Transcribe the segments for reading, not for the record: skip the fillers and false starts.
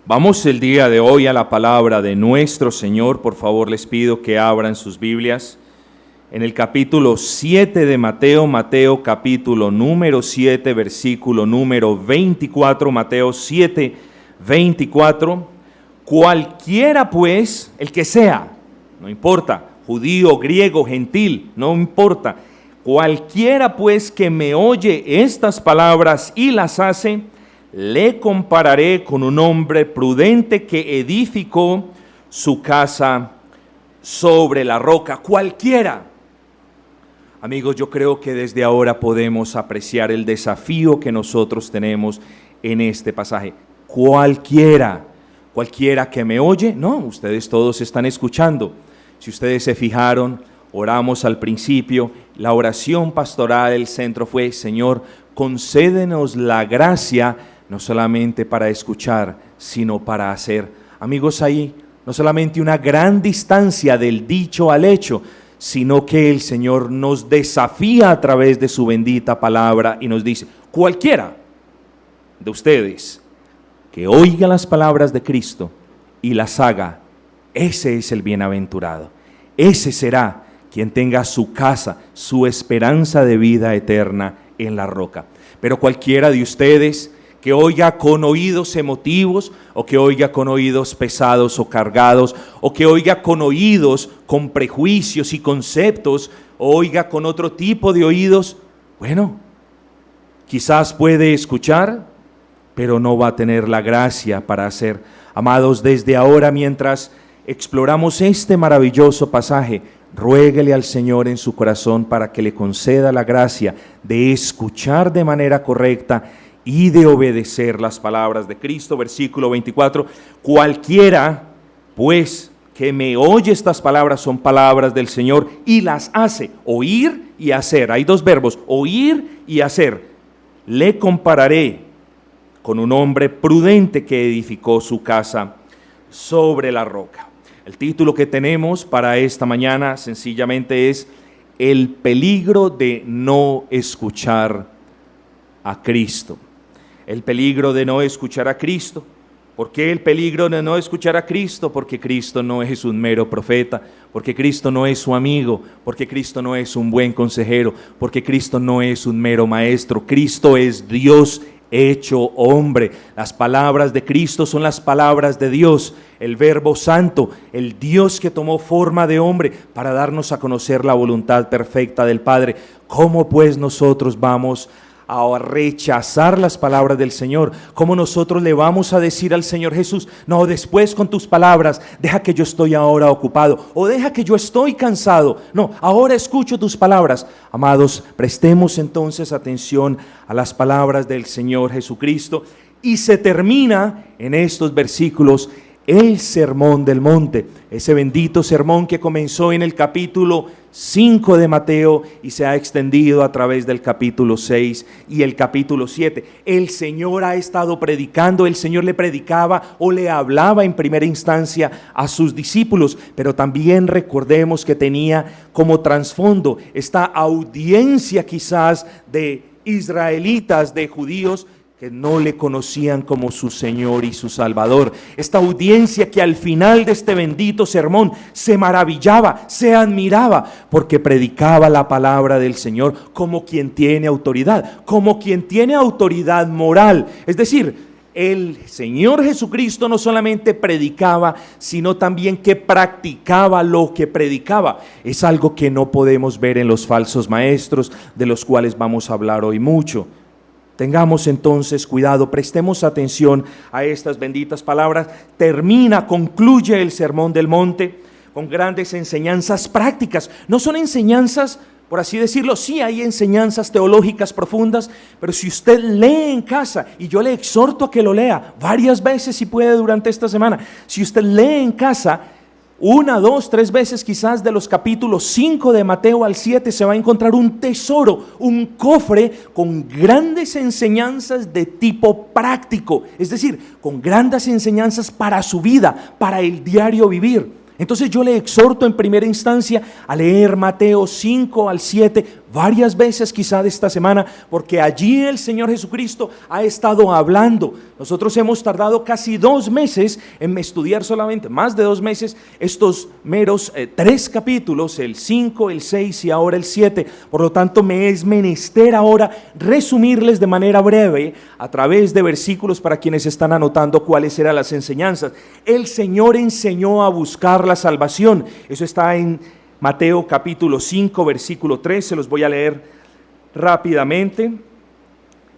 Vamos el día de hoy a la palabra de nuestro Señor. Por favor, les pido que abran sus Biblias en el capítulo 7 de Mateo, Mateo capítulo número 7, versículo número 24, Mateo 7, 24. Cualquiera pues, el que sea, no importa, judío, griego, gentil, no importa, cualquiera pues que me oye estas palabras y las hace, le compararé con un hombre prudente que edificó su casa sobre la roca. Cualquiera. Amigos, yo creo que desde ahora podemos apreciar el desafío que nosotros tenemos en este pasaje. Cualquiera que me oye, no, ustedes todos están escuchando. Si ustedes se fijaron, oramos al principio, la oración pastoral del centro fue: Señor, concédenos la gracia no solamente para escuchar, sino para hacer. Amigos, ahí no solamente una gran distancia del dicho al hecho, sino que el Señor nos desafía a través de su bendita palabra y nos dice: cualquiera de ustedes que oiga las palabras de Cristo y las haga, ese es el bienaventurado. Ese será quien tenga su casa, su esperanza de vida eterna en la roca. Pero cualquiera de ustedes que oiga con oídos emotivos, o que oiga con oídos pesados o cargados, o que oiga con oídos con prejuicios y conceptos, o oiga con otro tipo de oídos, bueno, quizás puede escuchar, pero no va a tener la gracia para hacer. Amados, desde ahora, mientras exploramos este maravilloso pasaje, ruéguele al Señor en su corazón para que le conceda la gracia de escuchar de manera correcta y de obedecer las palabras de Cristo. Versículo 24, cualquiera pues que me oye estas palabras, son palabras del Señor, y las hace. Oír y hacer, hay dos verbos, oír y hacer. Le compararé con un hombre prudente que edificó su casa sobre la roca. El título que tenemos para esta mañana sencillamente es: el peligro de no escuchar a Cristo. El peligro de no escuchar a Cristo. ¿Por qué el peligro de no escuchar a Cristo? Porque Cristo no es un mero profeta, porque Cristo no es su amigo, porque Cristo no es un buen consejero, porque Cristo no es un mero maestro. Cristo es Dios hecho hombre. Las palabras de Cristo son las palabras de Dios, el Verbo Santo, el Dios que tomó forma de hombre para darnos a conocer la voluntad perfecta del Padre. ¿Cómo pues nosotros vamos a rechazar las palabras del Señor? ¿Cómo nosotros le vamos a decir al Señor Jesús: no, después con tus palabras, deja que yo estoy ahora ocupado, o deja que yo estoy cansado? No, ahora escucho tus palabras. Amados, prestemos entonces atención a las palabras del Señor Jesucristo, y se termina en estos versículos el sermón del monte, ese bendito sermón que comenzó en el capítulo 5 de Mateo y se ha extendido a través del capítulo 6 y el capítulo 7. El Señor ha estado predicando, el Señor le predicaba o le hablaba en primera instancia a sus discípulos, pero también recordemos que tenía como trasfondo esta audiencia quizás de israelitas, de judíos que no le conocían como su Señor y su Salvador. Esta audiencia que al final de este bendito sermón se maravillaba, se admiraba, porque predicaba la palabra del Señor como quien tiene autoridad, como quien tiene autoridad moral. Es decir, el Señor Jesucristo no solamente predicaba, sino también que practicaba lo que predicaba. Es algo que no podemos ver en los falsos maestros, de los cuales vamos a hablar hoy mucho. Tengamos entonces cuidado, prestemos atención a estas benditas palabras. Concluye el sermón del monte con grandes enseñanzas prácticas. No son enseñanzas, por así decirlo, sí hay enseñanzas teológicas profundas, pero si usted lee en casa, y yo le exhorto a que lo lea varias veces si puede durante esta semana, si usted lee en casa, 1, 2, 3 veces quizás de los capítulos 5 de Mateo al 7 se va a encontrar un tesoro, un cofre con grandes enseñanzas de tipo práctico, es decir, con grandes enseñanzas para su vida, para el diario vivir. Entonces yo le exhorto en primera instancia a leer Mateo 5 al 7 varias veces quizá de esta semana, porque allí el Señor Jesucristo ha estado hablando. Nosotros hemos tardado casi 2 meses en estudiar solamente, más de 2 meses, estos meros 3 capítulos, el 5, el 6 y ahora el 7. Por lo tanto, me es menester ahora resumirles de manera breve, a través de versículos para quienes están anotando cuáles eran las enseñanzas. El Señor enseñó a buscar la salvación. Eso está en Mateo capítulo 5, versículo 3, se los voy a leer rápidamente.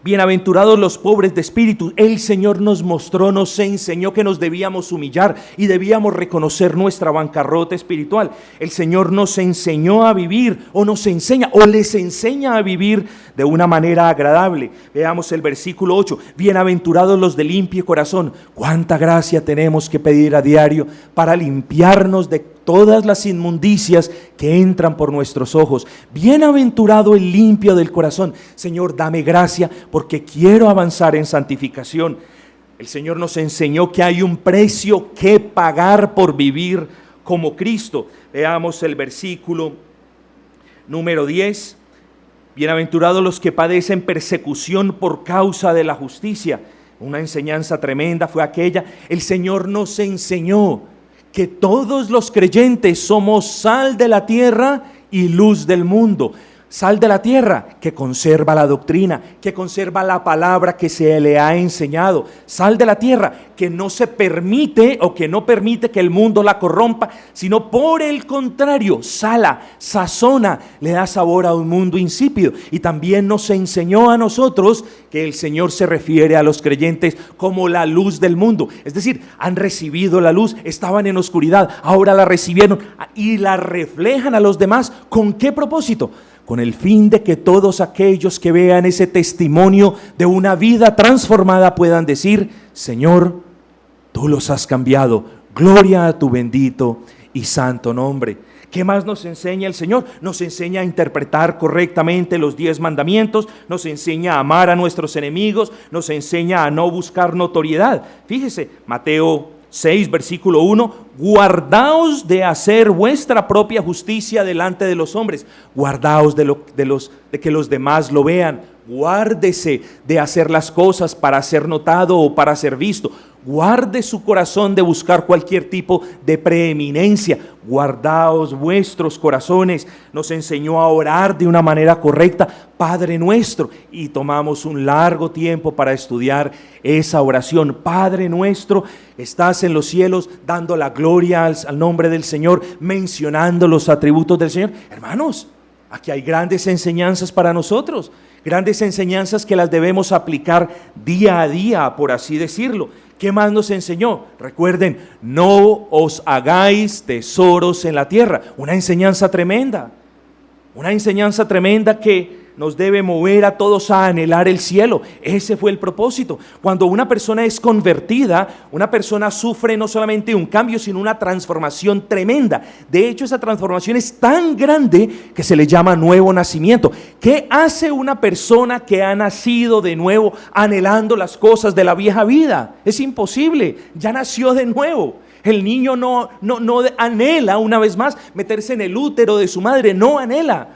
Bienaventurados los pobres de espíritu. El Señor nos mostró, nos enseñó que nos debíamos humillar y debíamos reconocer nuestra bancarrota espiritual. El Señor nos enseñó a vivir, o nos enseña, o les enseña a vivir de una manera agradable. Veamos el versículo 8. Bienaventurados los de limpio corazón. Cuánta gracia tenemos que pedir a diario para limpiarnos de todas las inmundicias que entran por nuestros ojos. Bienaventurado el limpio del corazón. Señor, dame gracia porque quiero avanzar en santificación. El Señor nos enseñó que hay un precio que pagar por vivir como Cristo. Veamos el versículo número 10. Bienaventurados los que padecen persecución por causa de la justicia. Una enseñanza tremenda fue aquella. El Señor nos enseñó que todos los creyentes somos sal de la tierra y luz del mundo. Sal de la tierra que conserva la doctrina, que conserva la palabra que se le ha enseñado. Sal de la tierra que no se permite o que no permite que el mundo la corrompa, sino por el contrario, sala, sazona, le da sabor a un mundo insípido. Y también nos enseñó a nosotros que el Señor se refiere a los creyentes como la luz del mundo. Es decir, han recibido la luz, estaban en oscuridad, ahora la recibieron y la reflejan a los demás. ¿Con qué propósito? Con el fin de que todos aquellos que vean ese testimonio de una vida transformada puedan decir: Señor, tú los has cambiado, gloria a tu bendito y santo nombre. ¿Qué más nos enseña el Señor? Nos enseña a interpretar correctamente los 10 mandamientos, nos enseña a amar a nuestros enemigos, nos enseña a no buscar notoriedad. Fíjese, Mateo 6, versículo 1, guardaos de hacer vuestra propia justicia delante de los hombres, guardaos de que los demás lo vean, guárdese de hacer las cosas para ser notado o para ser visto, guarde su corazón de buscar cualquier tipo de preeminencia, guardaos vuestros corazones. Nos enseñó a orar de una manera correcta, Padre nuestro, y tomamos un largo tiempo para estudiar esa oración. Padre nuestro, estás en los cielos, dando la gloria al nombre del Señor, mencionando los atributos del Señor. Hermanos, aquí hay grandes enseñanzas para nosotros, grandes enseñanzas que las debemos aplicar día a día, por así decirlo. ¿Qué más nos enseñó? Recuerden, no os hagáis tesoros en la tierra. Una enseñanza tremenda que nos debe mover a todos a anhelar el cielo. Ese fue el propósito. Cuando una persona es convertida, una persona sufre no solamente un cambio, sino una transformación tremenda. De hecho, esa transformación es tan grande que se le llama nuevo nacimiento. ¿Qué hace una persona que ha nacido de nuevo anhelando las cosas de la vieja vida? Es imposible, ya nació de nuevo. El niño no anhela una vez más meterse en el útero de su madre, no anhela.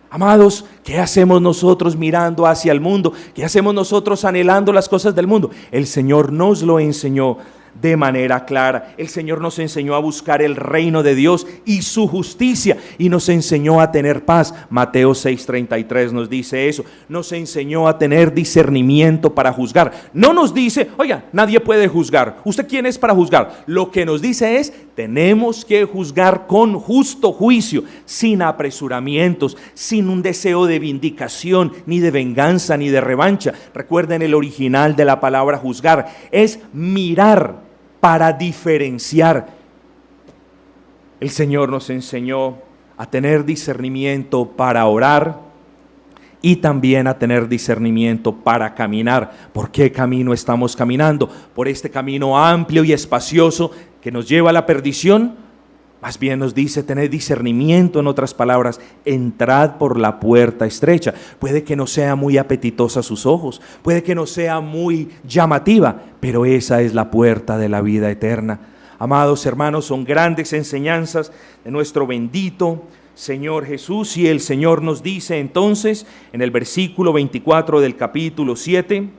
Amados, ¿qué hacemos nosotros mirando hacia el mundo? ¿Qué hacemos nosotros anhelando las cosas del mundo? El Señor nos lo enseñó de manera clara. El Señor nos enseñó a buscar el reino de Dios y su justicia, y nos enseñó a tener paz. Mateo 6:33 nos dice eso. Nos enseñó a tener discernimiento para juzgar. No nos dice, oiga, nadie puede juzgar. ¿Usted quién es para juzgar? Lo que nos dice es, tenemos que juzgar con justo juicio, sin apresuramientos, sin un deseo de vindicación, ni de venganza, ni de revancha. Recuerden, el original de la palabra juzgar es mirar para diferenciar. El Señor nos enseñó a tener discernimiento para orar y también a tener discernimiento para caminar. ¿Por qué camino estamos caminando? ¿Por este camino amplio y espacioso que nos lleva a la perdición? Más bien nos dice tener discernimiento, en otras palabras, entrad por la puerta estrecha. Puede que no sea muy apetitosa a sus ojos, puede que no sea muy llamativa, pero esa es la puerta de la vida eterna. Amados hermanos, son grandes enseñanzas de nuestro bendito Señor Jesús. Y el Señor nos dice entonces en el versículo 24 del capítulo 7: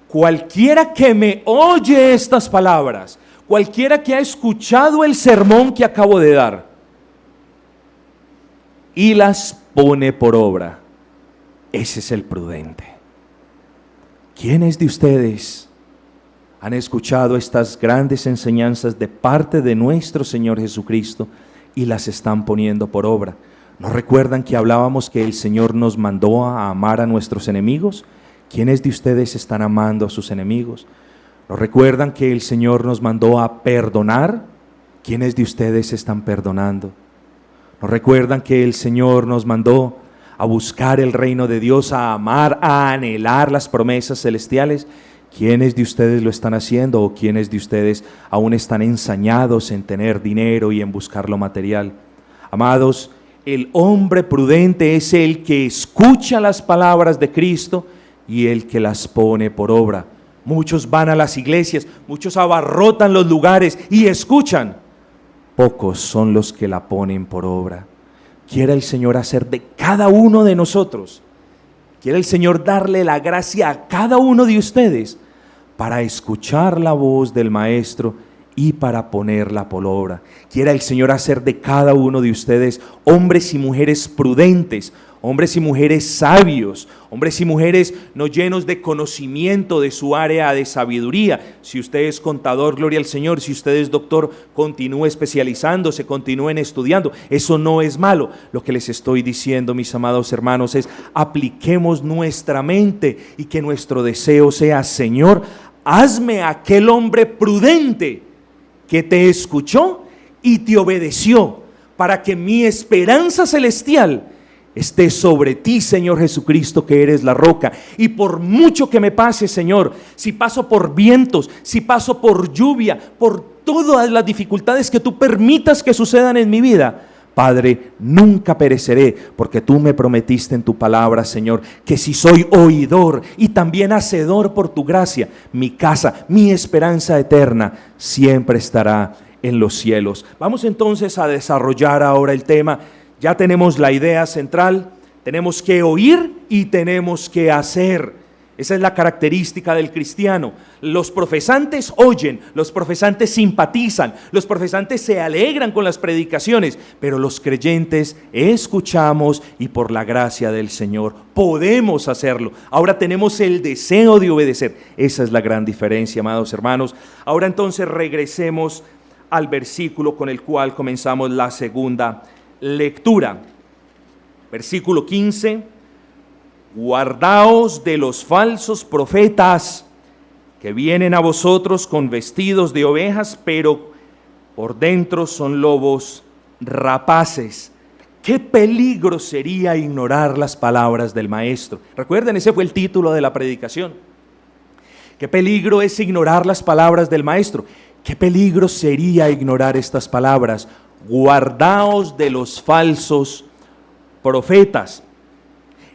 cualquiera que me oye estas palabras, cualquiera que ha escuchado el sermón que acabo de dar y las pone por obra, ese es el prudente. ¿Quiénes de ustedes han escuchado estas grandes enseñanzas de parte de nuestro Señor Jesucristo y las están poniendo por obra? ¿No recuerdan que hablábamos que el Señor nos mandó a amar a nuestros enemigos? ¿Quiénes de ustedes están amando a sus enemigos? ¿No recuerdan que el Señor nos mandó a perdonar? ¿Quiénes de ustedes están perdonando? ¿No recuerdan que el Señor nos mandó a buscar el reino de Dios, a amar, a anhelar las promesas celestiales? ¿Quiénes de ustedes lo están haciendo, o quiénes de ustedes aún están ensañados en tener dinero y en buscar lo material? Amados, el hombre prudente es el que escucha las palabras de Cristo y el que las pone por obra. Muchos van a las iglesias, muchos abarrotan los lugares y escuchan. Pocos son los que la ponen por obra. Quiere el Señor hacer de cada uno de nosotros, quiere el Señor darle la gracia a cada uno de ustedes para escuchar la voz del Maestro y para ponerla por obra. Quiere el Señor hacer de cada uno de ustedes hombres y mujeres prudentes, hombres y mujeres sabios, hombres y mujeres no llenos de conocimiento de su área de sabiduría. Si usted es contador, gloria al Señor. Si usted es doctor, continúe especializándose, continúen estudiando. Eso no es malo. Lo que les estoy diciendo, mis amados hermanos, es apliquemos nuestra mente y que nuestro deseo sea: Señor, hazme aquel hombre prudente que te escuchó y te obedeció, para que mi esperanza celestial esté sobre ti, Señor Jesucristo, que eres la roca. Y por mucho que me pase, Señor, si paso por vientos, si paso por lluvia, por todas las dificultades que tú permitas que sucedan en mi vida, Padre, nunca pereceré, porque tú me prometiste en tu palabra, Señor, que si soy oidor y también hacedor por tu gracia, mi casa, mi esperanza eterna siempre estará en los cielos. Vamos entonces a desarrollar ahora el tema. Ya tenemos la idea central, tenemos que oír y tenemos que hacer. Esa es la característica del cristiano. Los profesantes oyen, los profesantes simpatizan, los profesantes se alegran con las predicaciones, pero los creyentes escuchamos y por la gracia del Señor podemos hacerlo. Ahora tenemos el deseo de obedecer. Esa es la gran diferencia, amados hermanos. Ahora entonces regresemos al versículo con el cual comenzamos la segunda lectura. Versículo 15: guardaos de los falsos profetas que vienen a vosotros con vestidos de ovejas, pero por dentro son lobos rapaces. Qué peligro sería ignorar las palabras del Maestro. Recuerden, ese fue el título de la predicación. Qué peligro es ignorar las palabras del Maestro. Qué peligro sería ignorar estas palabras: guardaos de los falsos profetas.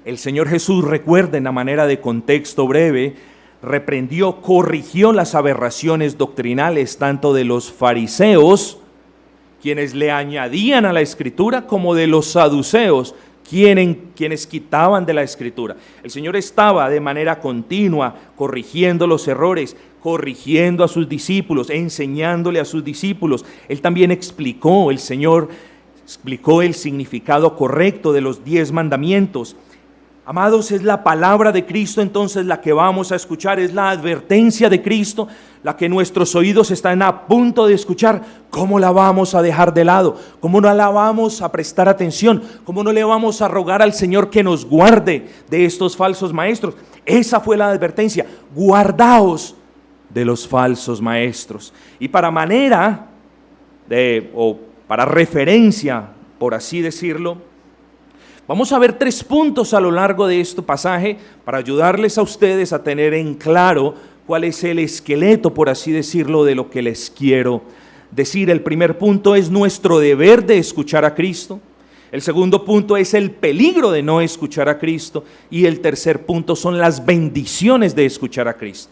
El Señor Jesús, recuerden, a manera de contexto breve, reprendió, corrigió las aberraciones doctrinales tanto de los fariseos, quienes le añadían a la Escritura, como de los saduceos, quienes quitaban de la Escritura. El Señor estaba de manera continua corrigiendo los errores, corrigiendo a sus discípulos, enseñándole a sus discípulos. Él también explicó, el Señor explicó el significado correcto de los 10 mandamientos. Amados, es la palabra de Cristo entonces la que vamos a escuchar, es la advertencia de Cristo la que nuestros oídos están a punto de escuchar. ¿Cómo la vamos a dejar de lado? ¿Cómo no la vamos a prestar atención? ¿Cómo no le vamos a rogar al Señor que nos guarde de estos falsos maestros? Esa fue la advertencia: guardaos de los falsos maestros. Y para manera de, o para referencia, por así decirlo, vamos a ver 3 puntos a lo largo de este pasaje para ayudarles a ustedes a tener en claro cuál es el esqueleto, por así decirlo, de lo que les quiero decir. El primer punto es nuestro deber de escuchar a Cristo. El segundo punto es el peligro de no escuchar a Cristo. Y el tercer punto son las bendiciones de escuchar a Cristo.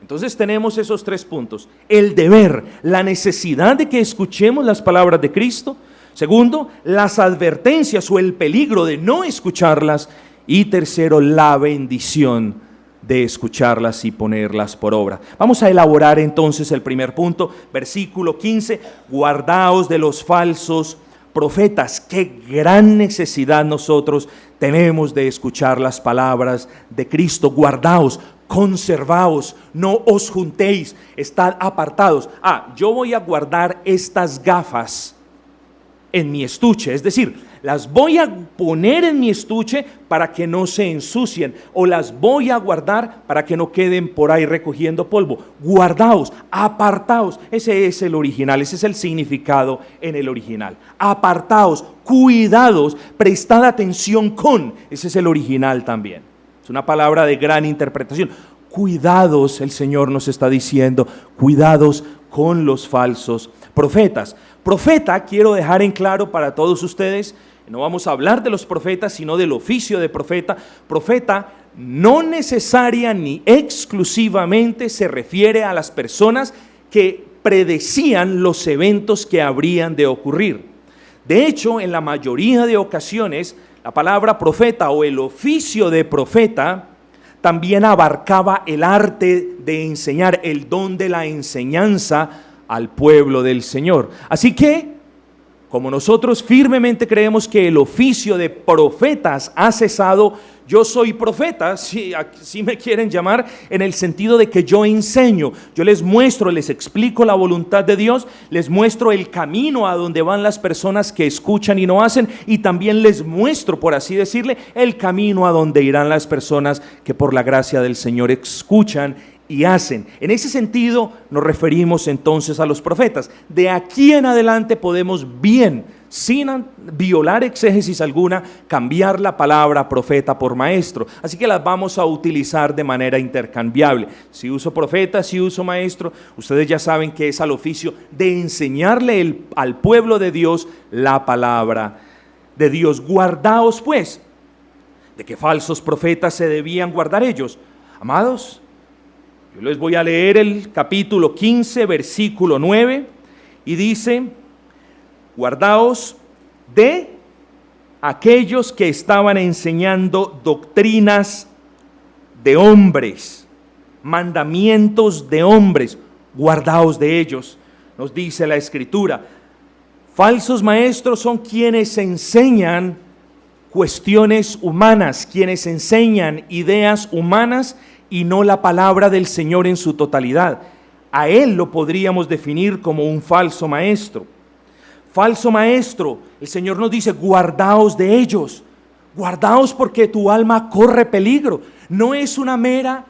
Entonces tenemos esos 3 puntos: el deber, la necesidad de que escuchemos las palabras de Cristo; Segundo, las advertencias o el peligro de no escucharlas. Y tercero, la bendición de escucharlas y ponerlas por obra. Vamos a elaborar entonces el primer punto, versículo 15, guardaos de los falsos profetas. Qué gran necesidad nosotros tenemos de escuchar las palabras de Cristo. Guardaos, conservaos, no os juntéis, estad apartados. Yo voy a guardar estas gafas en mi estuche, es decir, las voy a poner en mi estuche para que no se ensucien, o las voy a guardar para que no queden por ahí recogiendo polvo. Guardaos, apartaos, ese es el original, ese es el significado en el original. Apartaos, cuidados, prestad atención con, ese es el original también. Es una palabra de gran interpretación. Cuidados, el Señor nos está diciendo, cuidados con los falsos profetas. Profeta, quiero dejar en claro para todos ustedes, no vamos a hablar de los profetas, sino del oficio de profeta. Profeta no necesaria ni exclusivamente se refiere a las personas que predecían los eventos que habrían de ocurrir. De hecho, en la mayoría de ocasiones, la palabra profeta o el oficio de profeta también abarcaba el arte de enseñar, el don de la enseñanza al pueblo del Señor. Así que, como nosotros firmemente creemos que el oficio de profetas ha cesado, yo soy profeta, si así me quieren llamar, en el sentido de que yo enseño, yo les muestro, les explico la voluntad de Dios, les muestro el camino a donde van las personas que escuchan y no hacen, y también les muestro, por así decirle, el camino a donde irán las personas que por la gracia del Señor escuchan y hacen. En ese sentido nos referimos entonces a los profetas. De aquí en adelante podemos bien, sin violar exégesis alguna, cambiar la palabra profeta por maestro. Así que las vamos a utilizar de manera intercambiable. Si uso profeta, si uso maestro, ustedes ya saben que es al oficio de enseñarle al pueblo de Dios la palabra de Dios. Guardaos pues, ¿de qué falsos profetas se debían guardar ellos? Amados, yo les voy a leer el capítulo 15, versículo 9, y dice: guardaos de aquellos que estaban enseñando doctrinas de hombres, mandamientos de hombres, guardaos de ellos, nos dice la Escritura. Falsos maestros son quienes enseñan cuestiones humanas, quienes enseñan ideas humanas y no la palabra del Señor en su totalidad. A él lo podríamos definir como un falso maestro. Falso maestro, el Señor nos dice, guardaos de ellos. Guardaos porque tu alma corre peligro. No es una mera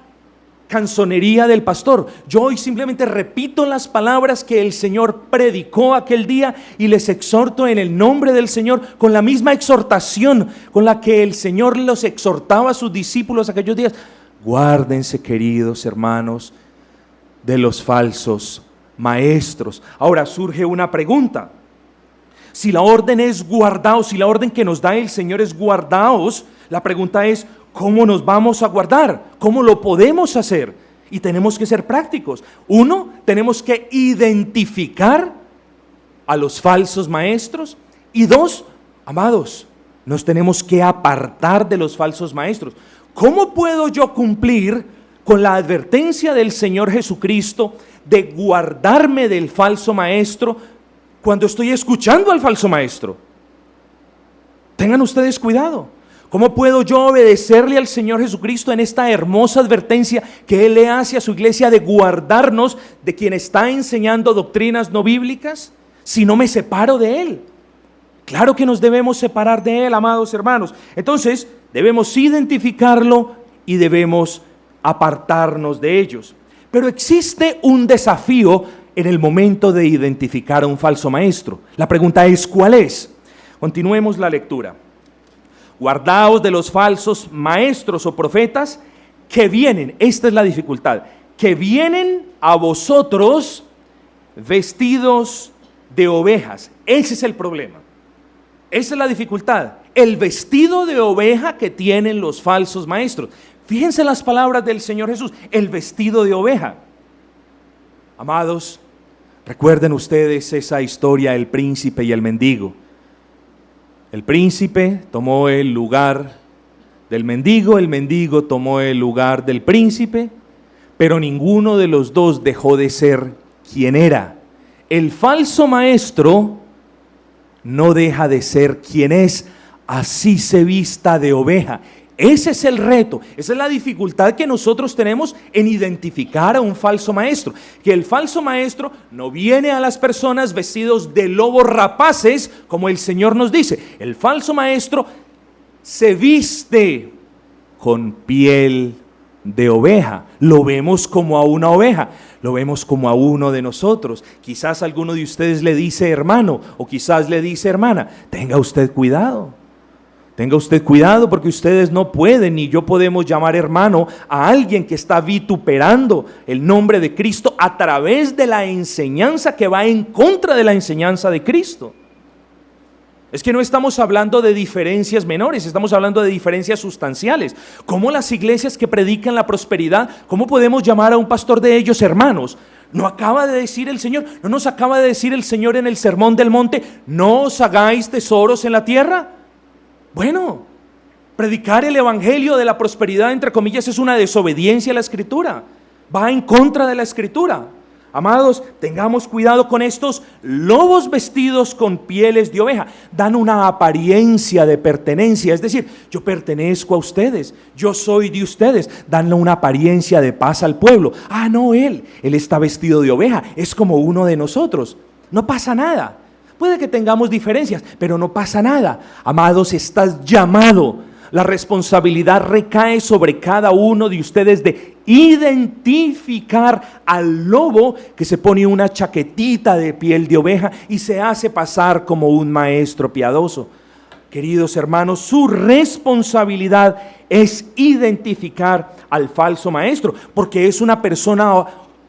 canzonería del pastor. Yo hoy simplemente repito las palabras que el Señor predicó aquel día y les exhorto en el nombre del Señor con la misma exhortación con la que el Señor los exhortaba a sus discípulos aquellos días. Guárdense, queridos hermanos, de los falsos maestros. Ahora surge una pregunta. Si la orden es guardaos, si la orden que nos da el Señor es guardaos, la pregunta es, ¿cómo nos vamos a guardar? ¿Cómo lo podemos hacer? Y tenemos que ser prácticos. Uno, tenemos que identificar a los falsos maestros. Y dos, amados, nos tenemos que apartar de los falsos maestros. ¿Cómo puedo yo cumplir con la advertencia del Señor Jesucristo de guardarme del falso maestro cuando estoy escuchando al falso maestro? Tengan ustedes cuidado. ¿Cómo puedo yo obedecerle al Señor Jesucristo en esta hermosa advertencia que Él le hace a su iglesia de guardarnos de quien está enseñando doctrinas no bíblicas si no me separo de Él? Claro que nos debemos separar de Él, amados hermanos. Entonces, debemos identificarlo y debemos apartarnos de ellos. Pero existe un desafío en el momento de identificar a un falso maestro. La pregunta es, ¿cuál es? Continuemos la lectura. Guardaos de los falsos maestros o profetas que vienen, esta es la dificultad, que vienen a vosotros vestidos de ovejas. Ese es el problema. Esa es la dificultad, el vestido de oveja que tienen los falsos maestros. Fíjense las palabras del Señor Jesús, el vestido de oveja. Amados, recuerden ustedes esa historia del príncipe y el mendigo. El príncipe tomó el lugar del mendigo, el mendigo tomó el lugar del príncipe, pero ninguno de los dos dejó de ser quien era. El falso maestro no deja de ser quien es, así se vista de oveja. Ese es el reto, esa es la dificultad que nosotros tenemos en identificar a un falso maestro. Que el falso maestro no viene a las personas vestidos de lobos rapaces, como el Señor nos dice. El falso maestro se viste con piel de oveja. Lo vemos como a una oveja, lo vemos como a uno de nosotros. Quizás alguno de ustedes le dice hermano, o quizás le dice hermana. Tenga usted cuidado. Tenga usted cuidado, porque ustedes no pueden ni yo podemos llamar hermano a alguien que está vituperando el nombre de Cristo a través de la enseñanza que va en contra de la enseñanza de Cristo. Es que no estamos hablando de diferencias menores, estamos hablando de diferencias sustanciales. ¿Cómo las iglesias que predican la prosperidad, cómo podemos llamar a un pastor de ellos hermanos? ¿No acaba de decir el Señor, no nos acaba de decir el Señor en el Sermón del Monte, no os hagáis tesoros en la tierra? Bueno, predicar el evangelio de la prosperidad, entre comillas, es una desobediencia a la Escritura. Va en contra de la Escritura. Amados, tengamos cuidado con estos lobos vestidos con pieles de oveja. Dan una apariencia de pertenencia, es decir, yo pertenezco a ustedes, yo soy de ustedes. Dan una apariencia de paz al pueblo. Ah, no, él está vestido de oveja, es como uno de nosotros. No pasa nada. Puede que tengamos diferencias, pero no pasa nada. Amados, estás llamado. La responsabilidad recae sobre cada uno de ustedes de identificar al lobo que se pone una chaquetita de piel de oveja y se hace pasar como un maestro piadoso. Queridos hermanos, su responsabilidad es identificar al falso maestro, porque es una persona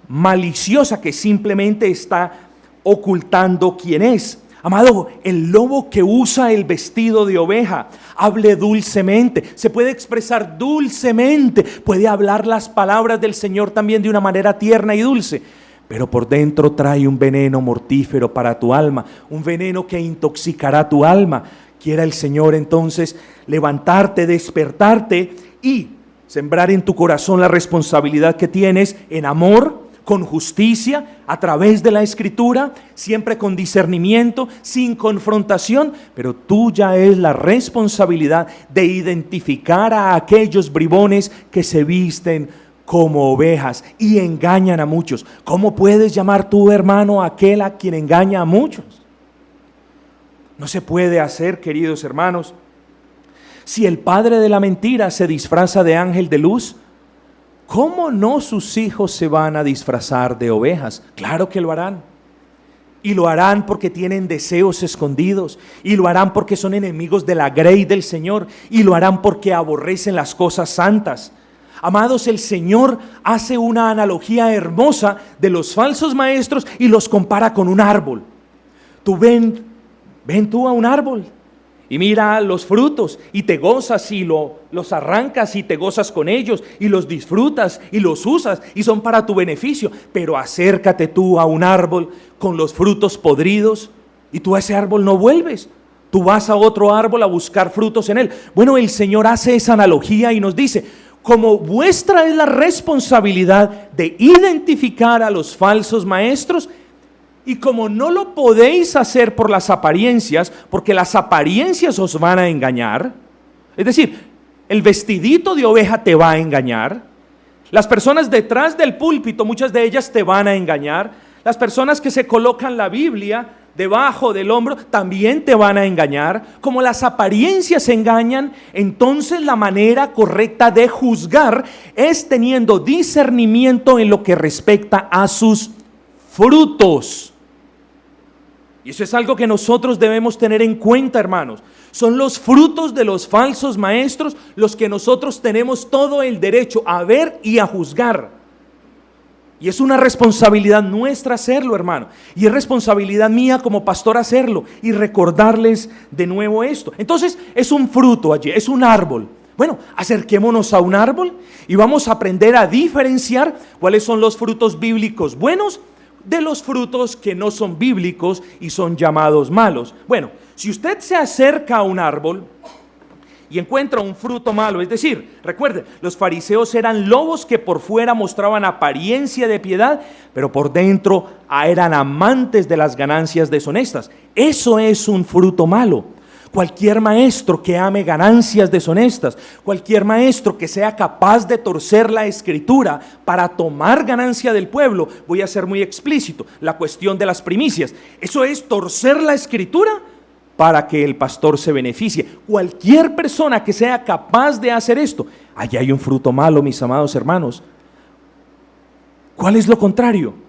maliciosa que simplemente está ocultando quién es. Amado, el lobo que usa el vestido de oveja, hable dulcemente, se puede expresar dulcemente, puede hablar las palabras del Señor también de una manera tierna y dulce, pero por dentro trae un veneno mortífero para tu alma, un veneno que intoxicará tu alma. Quiera el Señor entonces levantarte, despertarte y sembrar en tu corazón la responsabilidad que tienes en amor, con justicia, a través de la Escritura, siempre con discernimiento, sin confrontación, pero tuya es la responsabilidad de identificar a aquellos bribones que se visten como ovejas y engañan a muchos. ¿Cómo puedes llamar tú hermano a aquel a quien engaña a muchos? No se puede hacer, queridos hermanos. Si el padre de la mentira se disfraza de ángel de luz, ¿cómo no sus hijos se van a disfrazar de ovejas? Claro que lo harán. Y lo harán porque tienen deseos escondidos. Y lo harán porque son enemigos de la grey del Señor. Y lo harán porque aborrecen las cosas santas. Amados, el Señor hace una analogía hermosa de los falsos maestros y los compara con un árbol. Tú ven tú a un árbol y mira los frutos y te gozas y los arrancas y te gozas con ellos y los disfrutas y los usas y son para tu beneficio. Pero acércate tú a un árbol con los frutos podridos y tú a ese árbol no vuelves. Tú vas a otro árbol a buscar frutos en él. Bueno, el Señor hace esa analogía y nos dice, como vuestra es la responsabilidad de identificar a los falsos maestros, y como no lo podéis hacer por las apariencias, porque las apariencias os van a engañar, es decir, el vestidito de oveja te va a engañar, las personas detrás del púlpito, muchas de ellas te van a engañar, las personas que se colocan la Biblia debajo del hombro también te van a engañar. Como las apariencias engañan, entonces la manera correcta de juzgar es teniendo discernimiento en lo que respecta a sus frutos. Y eso es algo que nosotros debemos tener en cuenta, hermanos. Son los frutos de los falsos maestros los que nosotros tenemos todo el derecho a ver y a juzgar. Y es una responsabilidad nuestra hacerlo, hermano. Y es responsabilidad mía como pastor hacerlo y recordarles de nuevo esto. Entonces es un fruto allí, es un árbol. Bueno, acerquémonos a un árbol y vamos a aprender a diferenciar cuáles son los frutos bíblicos buenos de los frutos que no son bíblicos y son llamados malos. Bueno, si usted se acerca a un árbol y encuentra un fruto malo, es decir, recuerde, los fariseos eran lobos que por fuera mostraban apariencia de piedad, pero por dentro eran amantes de las ganancias deshonestas. Eso es un fruto malo. Cualquier maestro que ame ganancias deshonestas, cualquier maestro que sea capaz de torcer la escritura para tomar ganancia del pueblo, voy a ser muy explícito, la cuestión de las primicias, eso es torcer la escritura para que el pastor se beneficie. Cualquier persona que sea capaz de hacer esto, allá hay un fruto malo, mis amados hermanos. ¿Cuál es lo contrario?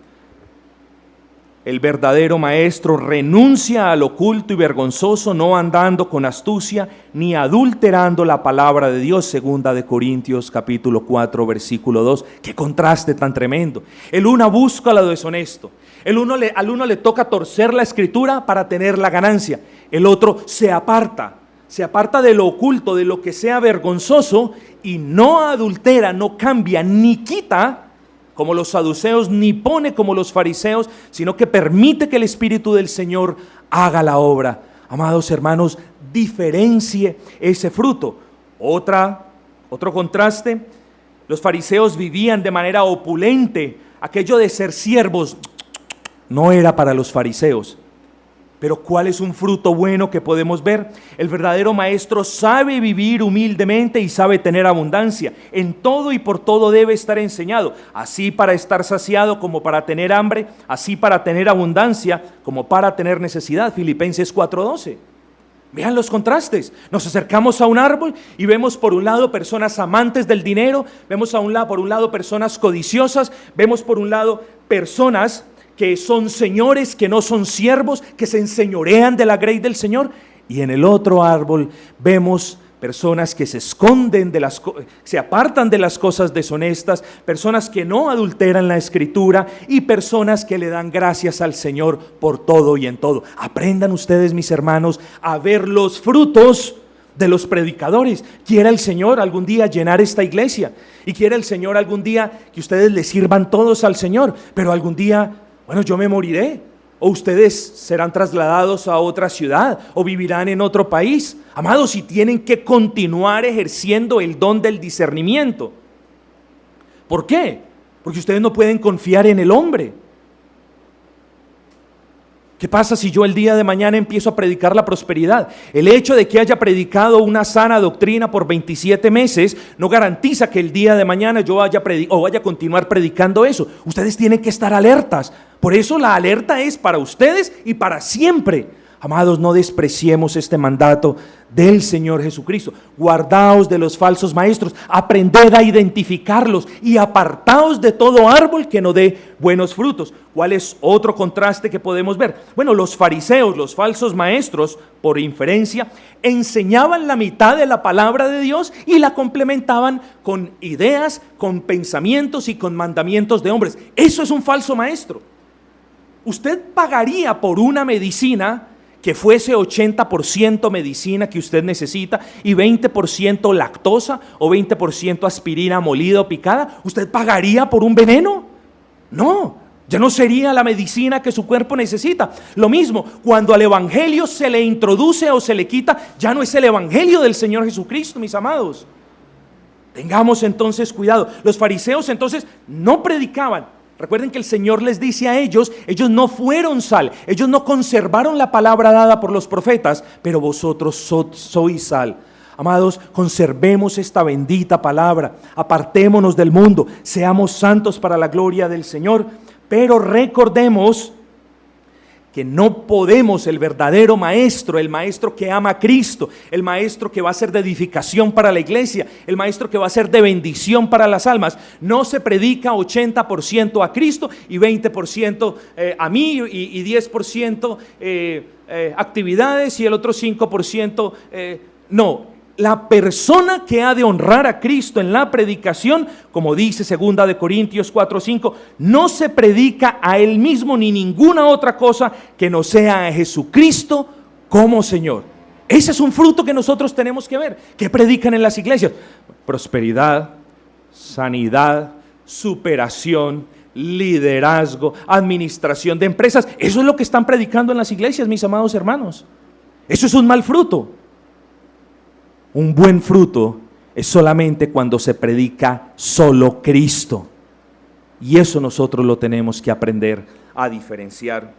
El verdadero maestro renuncia al oculto y vergonzoso, no andando con astucia ni adulterando la palabra de Dios. Segunda de Corintios capítulo 4 versículo 2. Qué contraste tan tremendo. El uno busca lo deshonesto. Al uno le toca torcer la escritura para tener la ganancia. El otro se aparta de lo oculto, de lo que sea vergonzoso, y no adultera, no cambia, ni quita como los saduceos, ni pone como los fariseos, sino que permite que el Espíritu del Señor haga la obra. Amados hermanos, diferencie ese fruto. Otro contraste, los fariseos vivían de manera opulente. Aquello de ser siervos no era para los fariseos. Pero ¿cuál es un fruto bueno que podemos ver? El verdadero maestro sabe vivir humildemente y sabe tener abundancia. En todo y por todo debe estar enseñado, así para estar saciado como para tener hambre, así para tener abundancia como para tener necesidad. Filipenses 4:12. Vean los contrastes. Nos acercamos a un árbol y vemos por un lado personas amantes del dinero, vemos por un lado personas codiciosas, vemos por un lado personas que son señores, que no son siervos, que se enseñorean de la grey del Señor. Y en el otro árbol vemos personas que se esconden se apartan de las cosas deshonestas, personas que no adulteran la escritura y personas que le dan gracias al Señor por todo y en todo. Aprendan ustedes, mis hermanos, a ver los frutos de los predicadores. Quiera el Señor algún día llenar esta iglesia, y quiera el Señor algún día que ustedes le sirvan todos al Señor, pero algún día, bueno, yo me moriré, o ustedes serán trasladados a otra ciudad, o vivirán en otro país. Amados, si tienen que continuar ejerciendo el don del discernimiento. ¿Por qué? Porque ustedes no pueden confiar en el hombre. ¿Qué pasa si yo el día de mañana empiezo a predicar la prosperidad? El hecho de que haya predicado una sana doctrina por 27 meses no garantiza que el día de mañana yo vaya a continuar predicando eso. Ustedes tienen que estar alertas. Por eso la alerta es para ustedes y para siempre. Amados, no despreciemos este mandato del Señor Jesucristo. Guardaos de los falsos maestros, aprended a identificarlos y apartaos de todo árbol que no dé buenos frutos. ¿Cuál es otro contraste que podemos ver? Bueno, los fariseos, los falsos maestros, por inferencia, enseñaban la mitad de la palabra de Dios y la complementaban con ideas, con pensamientos y con mandamientos de hombres. Eso es un falso maestro. Usted pagaría por una medicina que fuese 80% medicina que usted necesita y 20% lactosa o 20% aspirina molida o picada. ¿Usted pagaría por un veneno? No, ya no sería la medicina que su cuerpo necesita. Lo mismo, cuando al evangelio se le introduce o se le quita, ya no es el evangelio del Señor Jesucristo, mis amados. Tengamos entonces cuidado. Los fariseos entonces no predicaban. Recuerden que el Señor les dice a ellos no fueron sal, ellos no conservaron la palabra dada por los profetas, pero vosotros sois sal. Amados, conservemos esta bendita palabra, apartémonos del mundo, seamos santos para la gloria del Señor, pero recordemos que no podemos, el verdadero maestro, el maestro que ama a Cristo, el maestro que va a ser de edificación para la iglesia, el maestro que va a ser de bendición para las almas, no se predica 80% a Cristo y 20% a mí y 10% actividades y el otro 5% no. La persona que ha de honrar a Cristo en la predicación, como dice 2 de Corintios 4:5, no se predica a él mismo ni ninguna otra cosa que no sea a Jesucristo como Señor. Ese es un fruto que nosotros tenemos que ver. ¿Qué predican en las iglesias? Prosperidad, sanidad, superación, liderazgo, administración de empresas. Eso es lo que están predicando en las iglesias, mis amados hermanos. Eso es un mal fruto. Un buen fruto es solamente cuando se predica solo Cristo. Y eso nosotros lo tenemos que aprender a diferenciar.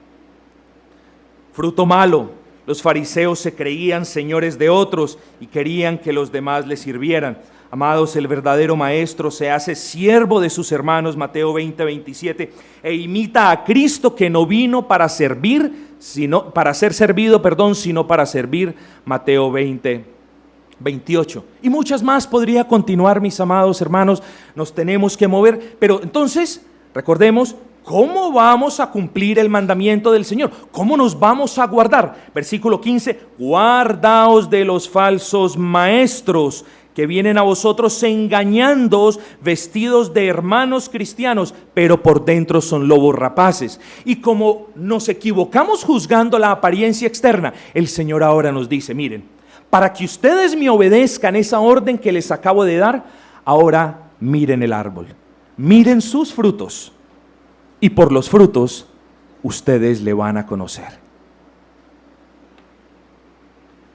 Fruto malo: los fariseos se creían señores de otros y querían que los demás les sirvieran. Amados, el verdadero maestro se hace siervo de sus hermanos, Mateo 20:27, e imita a Cristo, que no vino para servir, sino para ser servido, sino para servir, Mateo 20:28. Y muchas más podría continuar, mis amados hermanos. Nos tenemos que mover, pero entonces recordemos cómo vamos a cumplir el mandamiento del Señor, cómo nos vamos a guardar. Versículo 15: guardaos de los falsos maestros que vienen a vosotros engañándoos, vestidos de hermanos cristianos, pero por dentro son lobos rapaces. Y como nos equivocamos juzgando la apariencia externa, el Señor ahora nos dice: miren, para que ustedes me obedezcan esa orden que les acabo de dar, ahora miren el árbol, miren sus frutos, y por los frutos ustedes le van a conocer.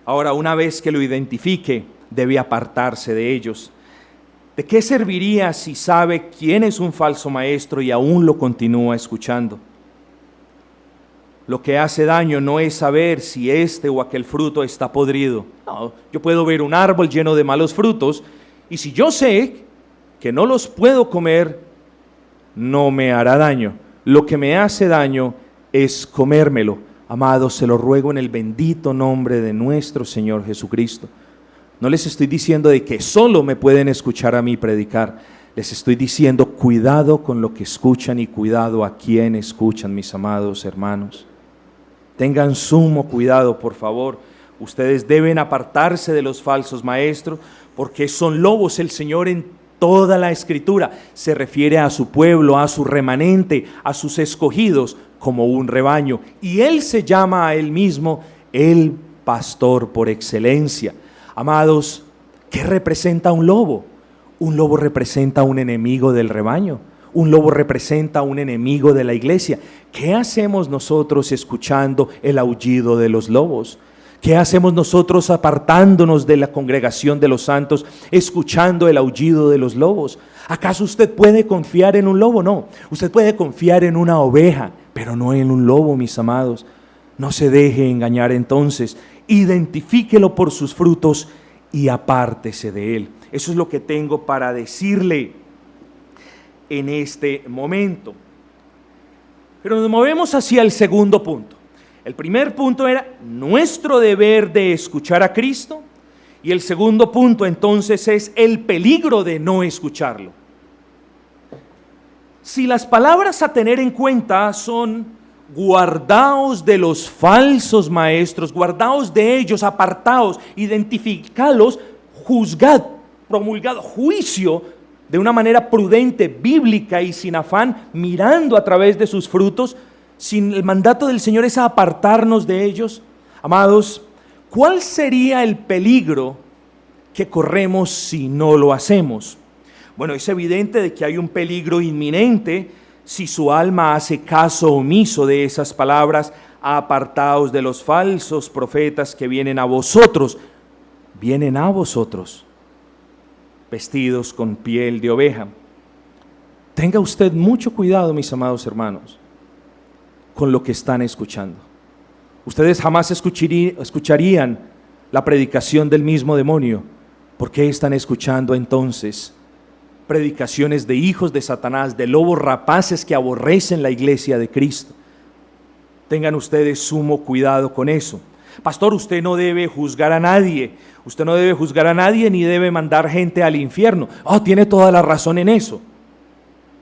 Ahora, una vez que lo identifique, debe apartarse de ellos. ¿De qué serviría si sabe quién es un falso maestro y aún lo continúa escuchando? Lo que hace daño no es saber si este o aquel fruto está podrido. No, yo puedo ver un árbol lleno de malos frutos, y si yo sé que no los puedo comer, no me hará daño. Lo que me hace daño es comérmelo. Amados, se lo ruego en el bendito nombre de nuestro Señor Jesucristo. No les estoy diciendo de que solo me pueden escuchar a mí predicar. Les estoy diciendo: cuidado con lo que escuchan y cuidado a quien escuchan, mis amados hermanos. Tengan sumo cuidado, por favor. Ustedes deben apartarse de los falsos maestros, porque son lobos. El Señor en toda la Escritura se refiere a su pueblo, a su remanente, a sus escogidos, como un rebaño. Y Él se llama a Él mismo el pastor por excelencia. Amados, ¿qué representa un lobo? Un lobo representa un enemigo del rebaño. Un lobo representa un enemigo de la iglesia. ¿Qué hacemos nosotros escuchando el aullido de los lobos? ¿Qué hacemos nosotros apartándonos de la congregación de los santos, escuchando el aullido de los lobos? ¿Acaso usted puede confiar en un lobo? No, usted puede confiar en una oveja, pero no en un lobo, mis amados. No se deje engañar entonces. Identifíquelo por sus frutos y apártese de él. Eso es lo que tengo para decirle en este momento. Pero nos movemos hacia el segundo punto. El primer punto era nuestro deber de escuchar a Cristo, y el segundo punto entonces es el peligro de no escucharlo. Si las palabras a tener en cuenta son: guardaos de los falsos maestros, guardaos de ellos, apartaos, identificalos, juzgad, promulgad juicio de una manera prudente, bíblica y sin afán, mirando a través de sus frutos. Sin el mandato del Señor es apartarnos de ellos. Amados, ¿cuál sería el peligro que corremos si no lo hacemos? Bueno, es evidente de que hay un peligro inminente si su alma hace caso omiso de esas palabras: apartaos de los falsos profetas que vienen a vosotros, vestidos con piel de oveja. Tenga usted mucho cuidado, mis amados hermanos, con lo que están escuchando. Ustedes jamás escucharían la predicación del mismo demonio. ¿Por qué están escuchando entonces predicaciones de hijos de Satanás, de lobos rapaces que aborrecen la iglesia de Cristo? Tengan ustedes sumo cuidado con eso. Pastor, usted no debe juzgar a nadie. Usted no debe juzgar a nadie ni debe mandar gente al infierno. Tiene toda la razón en eso.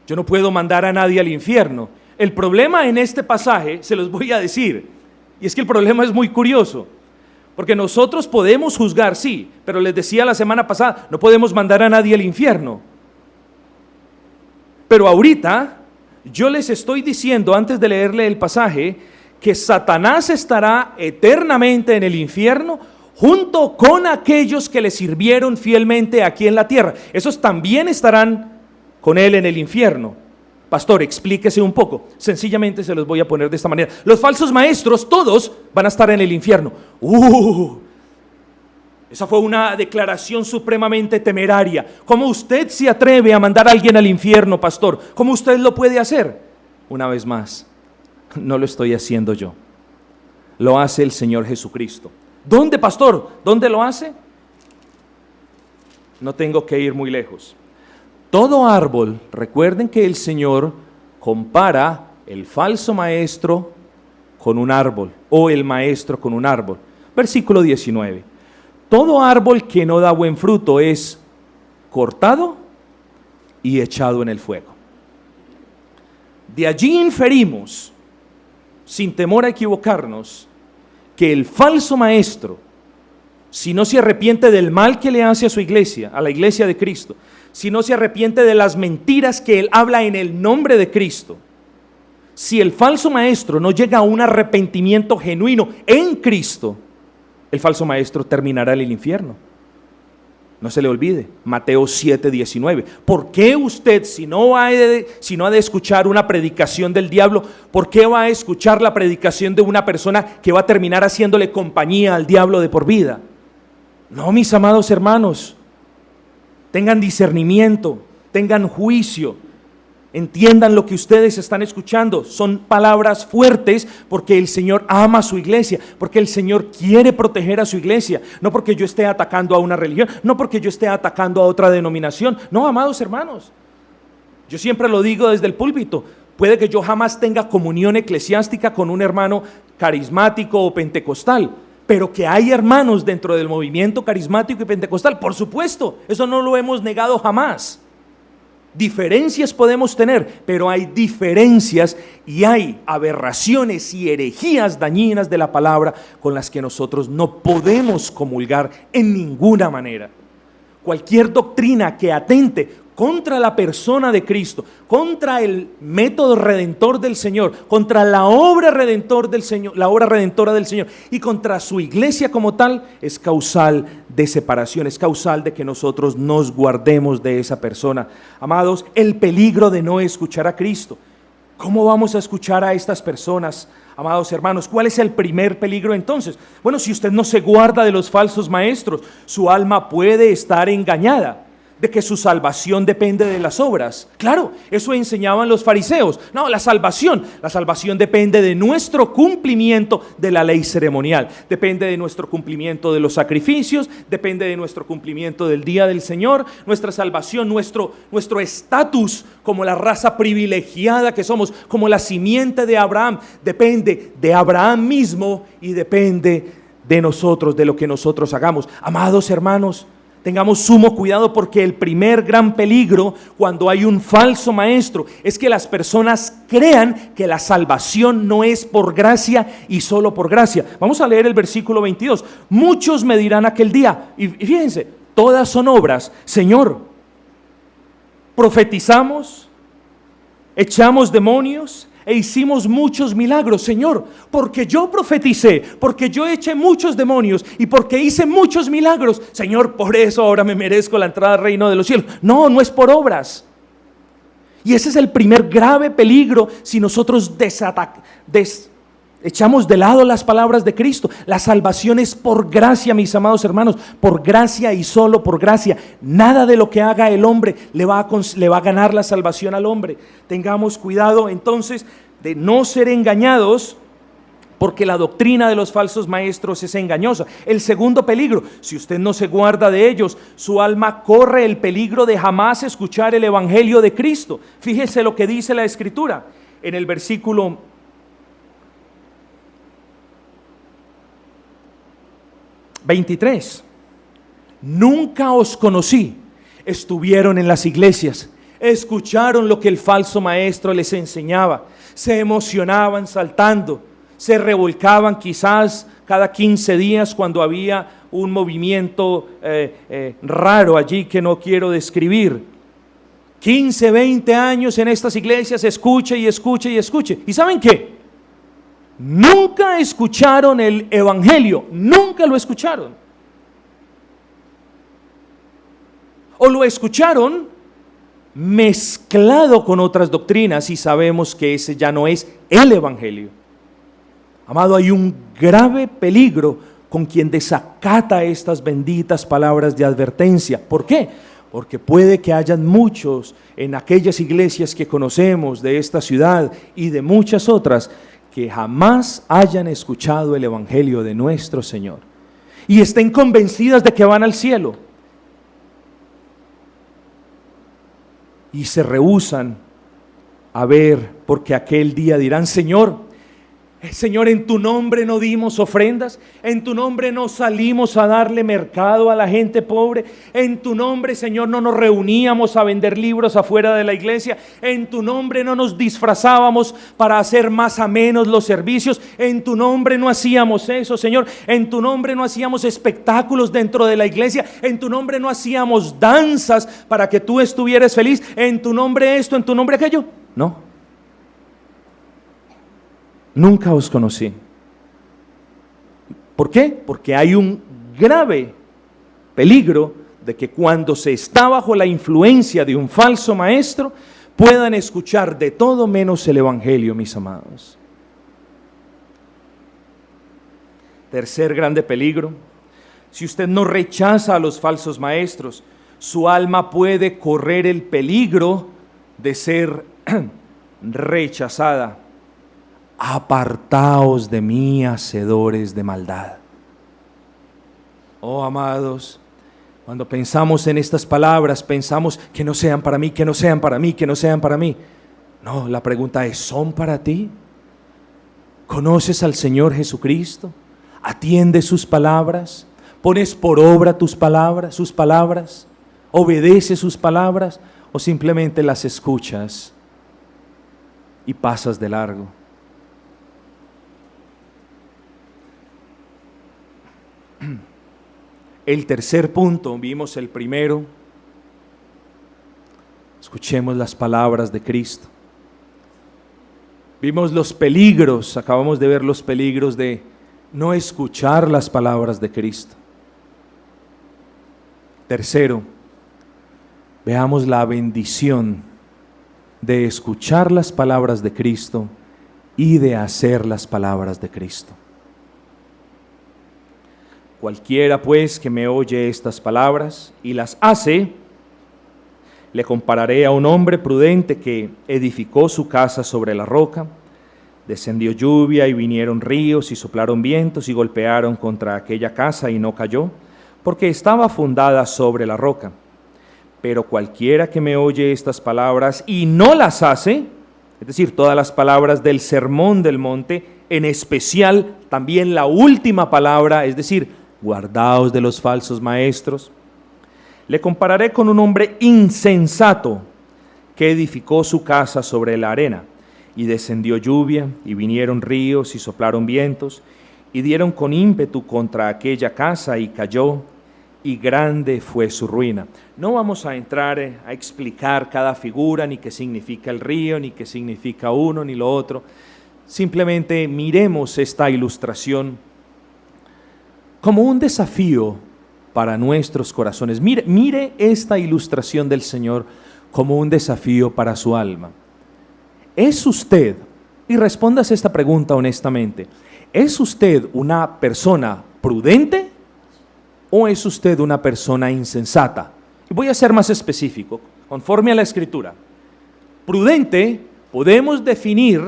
Yo no puedo mandar a nadie al infierno. El problema en este pasaje, se los voy a decir, y es que el problema es muy curioso, porque nosotros podemos juzgar, sí, pero les decía la semana pasada, no podemos mandar a nadie al infierno. Pero ahorita yo les estoy diciendo, antes de leerle el pasaje, que Satanás estará eternamente en el infierno junto con aquellos que le sirvieron fielmente aquí en la tierra. Esos también estarán con él en el infierno. Pastor, explíquese un poco. Sencillamente se los voy a poner de esta manera. Los falsos maestros, todos van a estar en el infierno. Esa fue una declaración supremamente temeraria. ¿Cómo usted se atreve a mandar a alguien al infierno, pastor? ¿Cómo usted lo puede hacer? Una vez más, no lo estoy haciendo yo. Lo hace el Señor Jesucristo. ¿Dónde, pastor? ¿Dónde lo hace? No tengo que ir muy lejos. Todo árbol, recuerden que el Señor compara el falso maestro con un árbol, o el maestro con un árbol. Versículo 19. Todo árbol que no da buen fruto es cortado y echado en el fuego. De allí inferimos, sin temor a equivocarnos, que el falso maestro, si no se arrepiente del mal que le hace a su iglesia, a la iglesia de Cristo, si no se arrepiente de las mentiras que él habla en el nombre de Cristo, si el falso maestro no llega a un arrepentimiento genuino en Cristo, el falso maestro terminará en el infierno. No se le olvide, Mateo 7:19. ¿Por qué usted, si no ha de escuchar una predicación del diablo, por qué va a escuchar la predicación de una persona que va a terminar haciéndole compañía al diablo de por vida? No, mis amados hermanos, tengan discernimiento, tengan juicio, entiendan lo que ustedes están escuchando. Son palabras fuertes porque el Señor ama a su iglesia, porque el Señor quiere proteger a su iglesia, no porque yo esté atacando a una religión, no porque yo esté atacando a otra denominación. No, amados hermanos, yo siempre lo digo desde el púlpito, puede que yo jamás tenga comunión eclesiástica con un hermano carismático o pentecostal, pero que hay hermanos dentro del movimiento carismático y pentecostal, por supuesto, eso no lo hemos negado jamás. Diferencias podemos tener, pero hay diferencias y hay aberraciones y herejías dañinas de la palabra con las que nosotros no podemos comulgar en ninguna manera. Cualquier doctrina que atente contra la persona de Cristo, contra el método redentor del Señor, contra la obra redentor del Señor, la obra redentora del Señor y contra su iglesia como tal, es causal de separación, es causal de que nosotros nos guardemos de esa persona. Amados, el peligro de no escuchar a Cristo. ¿Cómo vamos a escuchar a estas personas? Amados hermanos, ¿cuál es el primer peligro entonces? Bueno, si usted no se guarda de los falsos maestros, su alma puede estar engañada de que su salvación depende de las obras. Claro, eso enseñaban los fariseos. No, la salvación depende de nuestro cumplimiento de la ley ceremonial, depende de nuestro cumplimiento de los sacrificios, depende de nuestro cumplimiento del día del Señor. Nuestra salvación, nuestro estatus como la raza privilegiada que somos, como la simiente de Abraham, depende de Abraham mismo y depende de nosotros, de lo que nosotros hagamos. Amados hermanos, tengamos sumo cuidado porque el primer gran peligro cuando hay un falso maestro es que las personas crean que la salvación no es por gracia y solo por gracia. Vamos a leer el versículo 22. Muchos me dirán aquel día, y fíjense, todas son obras. Señor, profetizamos, echamos demonios e hicimos muchos milagros. Señor, porque yo profeticé, porque yo eché muchos demonios y porque hice muchos milagros, Señor, por eso ahora me merezco la entrada al reino de los cielos. No, no es por obras. Y ese es el primer grave peligro si nosotros echamos de lado las palabras de Cristo. La salvación es por gracia, mis amados hermanos, por gracia y solo por gracia. Nada de lo que haga el hombre le va a ganar la salvación al hombre. Tengamos cuidado entonces de no ser engañados, porque la doctrina de los falsos maestros es engañosa. El segundo peligro, si usted no se guarda de ellos, su alma corre el peligro de jamás escuchar el evangelio de Cristo. Fíjese lo que dice la Escritura en el versículo 23. Nunca os conocí. Estuvieron en las iglesias, escucharon lo que el falso maestro les enseñaba, se emocionaban saltando, se revolcaban quizás cada 15 días cuando había un movimiento raro allí que no quiero describir. 15, 20 años en estas iglesias, escuche y escuche y escuche. ¿Y saben qué? Nunca escucharon el evangelio, nunca lo escucharon. O lo escucharon, mezclado con otras doctrinas y sabemos que ese ya no es el Evangelio. Amado, hay un grave peligro con quien desacata estas benditas palabras de advertencia. ¿Por qué? Porque puede que hayan muchos en aquellas iglesias que conocemos de esta ciudad y de muchas otras que jamás hayan escuchado el Evangelio de nuestro Señor y estén convencidas de que van al cielo y se rehúsan a ver, porque aquel día dirán: Señor, en tu nombre no dimos ofrendas, en tu nombre no salimos a darle mercado a la gente pobre, en tu nombre, Señor, no nos reuníamos a vender libros afuera de la iglesia, en tu nombre no nos disfrazábamos para hacer más amenos los servicios, en tu nombre no hacíamos eso, Señor, en tu nombre no hacíamos espectáculos dentro de la iglesia, en tu nombre no hacíamos danzas para que tú estuvieras feliz, en tu nombre esto, en tu nombre aquello. No. Nunca os conocí. ¿Por qué? Porque hay un grave peligro de que cuando se está bajo la influencia de un falso maestro, puedan escuchar de todo menos el Evangelio, mis amados. Tercer grande peligro: si usted no rechaza a los falsos maestros, su alma puede correr el peligro de ser rechazada. Apartaos de mí, hacedores de maldad. Oh, amados, cuando pensamos en estas palabras, pensamos que no sean para mí, que no sean para mí, que no sean para mí. No, la pregunta es: ¿son para ti? ¿Conoces al Señor Jesucristo? ¿Atiendes sus palabras? ¿Pones por obra sus palabras? ¿Obedeces sus palabras? ¿O simplemente las escuchas y pasas de largo? El tercer punto, vimos el primero. Escuchemos las palabras de Cristo. Vimos los peligros, acabamos de ver los peligros de no escuchar las palabras de Cristo. Tercero, veamos la bendición de escuchar las palabras de Cristo y de hacer las palabras de Cristo. Cualquiera pues que me oye estas palabras y las hace, le compararé a un hombre prudente que edificó su casa sobre la roca. Descendió lluvia y vinieron ríos y soplaron vientos y golpearon contra aquella casa y no cayó, porque estaba fundada sobre la roca. Pero cualquiera que me oye estas palabras y no las hace, es decir, todas las palabras del sermón del monte, en especial también la última palabra, es decir, guardaos de los falsos maestros, le compararé con un hombre insensato que edificó su casa sobre la arena, y descendió lluvia, y vinieron ríos, y soplaron vientos, y dieron con ímpetu contra aquella casa, y cayó, y grande fue su ruina. No vamos a entrar a explicar cada figura, ni qué significa el río, ni qué significa uno, ni lo otro. Simplemente miremos esta ilustración como un desafío para nuestros corazones. Mire esta ilustración del Señor como un desafío para su alma. ¿Es usted, y respóndase esta pregunta honestamente, ¿es usted una persona prudente o es usted una persona insensata? Y voy a ser más específico, conforme a la Escritura. Prudente, podemos definir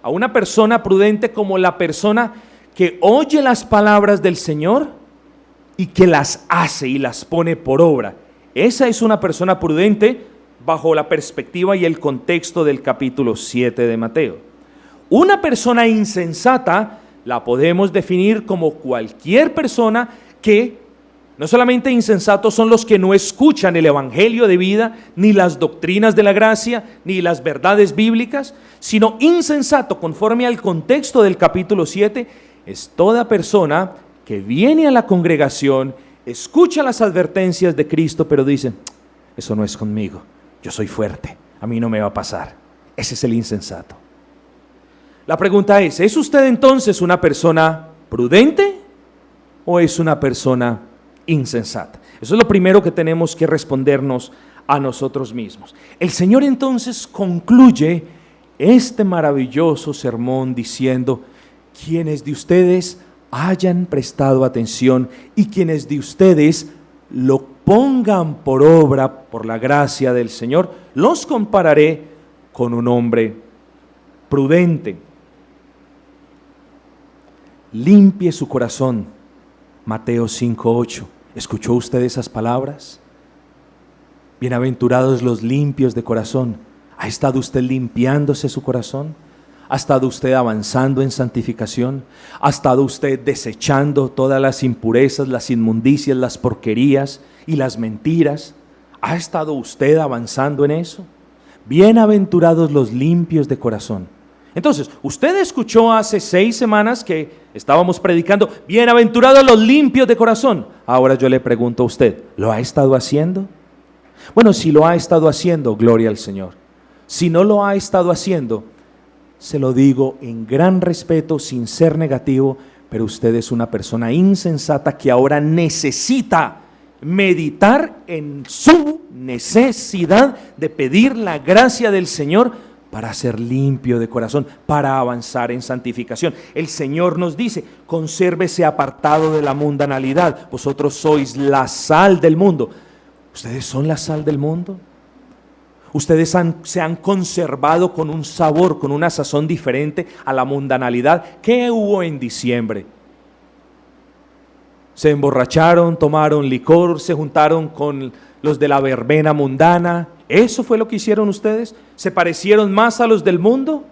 a una persona prudente como la persona que oye las palabras del Señor y que las hace y las pone por obra. Esa es una persona prudente bajo la perspectiva y el contexto del capítulo 7 de Mateo. Una persona insensata la podemos definir como cualquier persona que, no solamente insensatos son los que no escuchan el evangelio de vida, ni las doctrinas de la gracia, ni las verdades bíblicas, sino insensato conforme al contexto del capítulo 7, es toda persona que viene a la congregación, escucha las advertencias de Cristo, pero dice: eso no es conmigo, yo soy fuerte, a mí no me va a pasar. Ese es el insensato. La pregunta ¿es usted entonces una persona prudente o es una persona insensata? Eso es lo primero que tenemos que respondernos a nosotros mismos. El Señor entonces concluye este maravilloso sermón diciendo: quienes de ustedes hayan prestado atención y quienes de ustedes lo pongan por obra por la gracia del Señor, los compararé con un hombre prudente. Limpie su corazón. Mateo 5:8. ¿Escuchó usted esas palabras? Bienaventurados los limpios de corazón. ¿Ha estado usted limpiándose su corazón? ¿Ha estado usted avanzando en santificación? ¿Ha estado usted desechando todas las impurezas, las inmundicias, las porquerías y las mentiras? ¿Ha estado usted avanzando en eso? Bienaventurados los limpios de corazón. Entonces, usted escuchó hace 6 semanas que estábamos predicando: bienaventurados los limpios de corazón. Ahora yo le pregunto a usted, ¿lo ha estado haciendo? Bueno, si lo ha estado haciendo, gloria al Señor. Si no lo ha estado haciendo, se lo digo en gran respeto, sin ser negativo, pero usted es una persona insensata que ahora necesita meditar en su necesidad de pedir la gracia del Señor para ser limpio de corazón, para avanzar en santificación. El Señor nos dice: consérvese apartado de la mundanalidad, vosotros sois la sal del mundo. ¿Ustedes son la sal del mundo? Ustedes se han conservado con un sabor, con una sazón diferente a la mundanalidad. ¿Qué hubo en diciembre? Se emborracharon, tomaron licor, se juntaron con los de la verbena mundana. ¿Eso fue lo que hicieron ustedes? ¿Se parecieron más a los del mundo?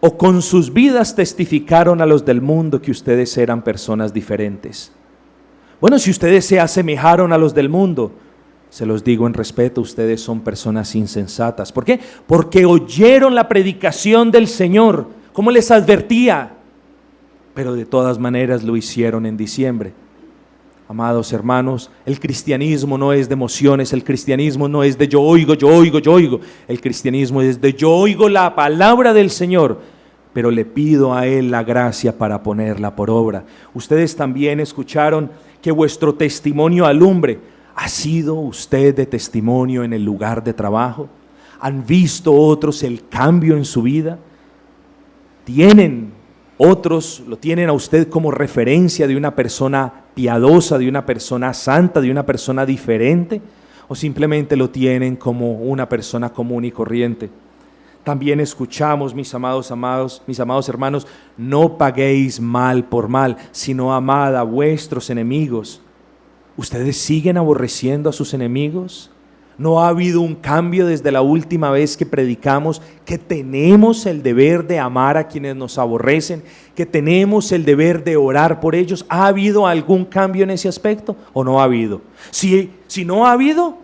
¿O con sus vidas testificaron a los del mundo que ustedes eran personas diferentes? Bueno, si ustedes se asemejaron a los del mundo, se los digo en respeto, ustedes son personas insensatas. ¿Por qué? Porque oyeron la predicación del Señor, como les advertía, pero de todas maneras lo hicieron en diciembre. Amados hermanos, el cristianismo no es de emociones, el cristianismo no es de yo oigo, yo oigo, yo oigo. El cristianismo es de yo oigo la palabra del Señor, pero le pido a Él la gracia para ponerla por obra. Ustedes también escucharon que vuestro testimonio alumbre. ¿Ha sido usted de testimonio en el lugar de trabajo? ¿Han visto otros el cambio en su vida? Otros lo tienen a usted como referencia de una persona piadosa, de una persona santa, de una persona diferente? ¿O simplemente lo tienen como una persona común y corriente? También escuchamos, mis amados hermanos: no paguéis mal por mal, sino amad a vuestros enemigos. ¿Ustedes siguen aborreciendo a sus enemigos? ¿No ha habido un cambio desde la última vez que predicamos que tenemos el deber de amar a quienes nos aborrecen, que tenemos el deber de orar por ellos? ¿Ha habido algún cambio en ese aspecto o no ha habido? Si no ha habido,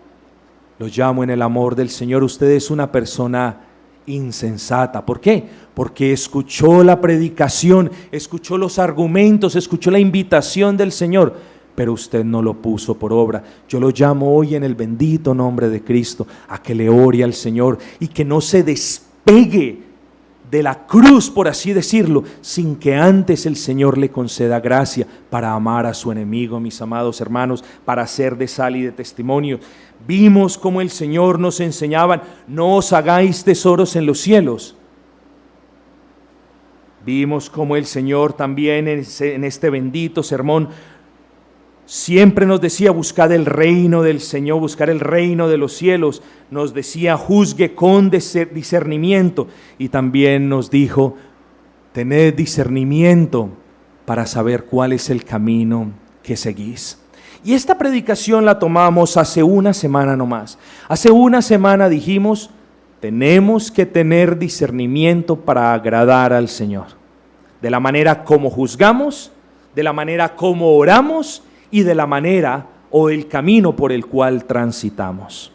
los llamo en el amor del Señor: usted es una persona insensata. ¿Por qué? Porque escuchó la predicación, escuchó los argumentos, escuchó la invitación del Señor, pero usted no lo puso por obra. Yo lo llamo hoy en el bendito nombre de Cristo a que le ore al Señor y que no se despegue de la cruz, por así decirlo, sin que antes el Señor le conceda gracia para amar a su enemigo, mis amados hermanos, para ser de sal y de testimonio. Vimos cómo el Señor nos enseñaba: no os hagáis tesoros en los cielos. Vimos cómo el Señor también en este bendito sermón siempre nos decía: buscad el reino del Señor, buscar el reino de los cielos. Nos decía: juzgue con discernimiento. Y también nos dijo: tened discernimiento para saber cuál es el camino que seguís. Y esta predicación la tomamos hace una semana nomás. Hace una semana dijimos: tenemos que tener discernimiento para agradar al Señor. De la manera como juzgamos, de la manera como oramos y de la manera o el camino por el cual transitamos.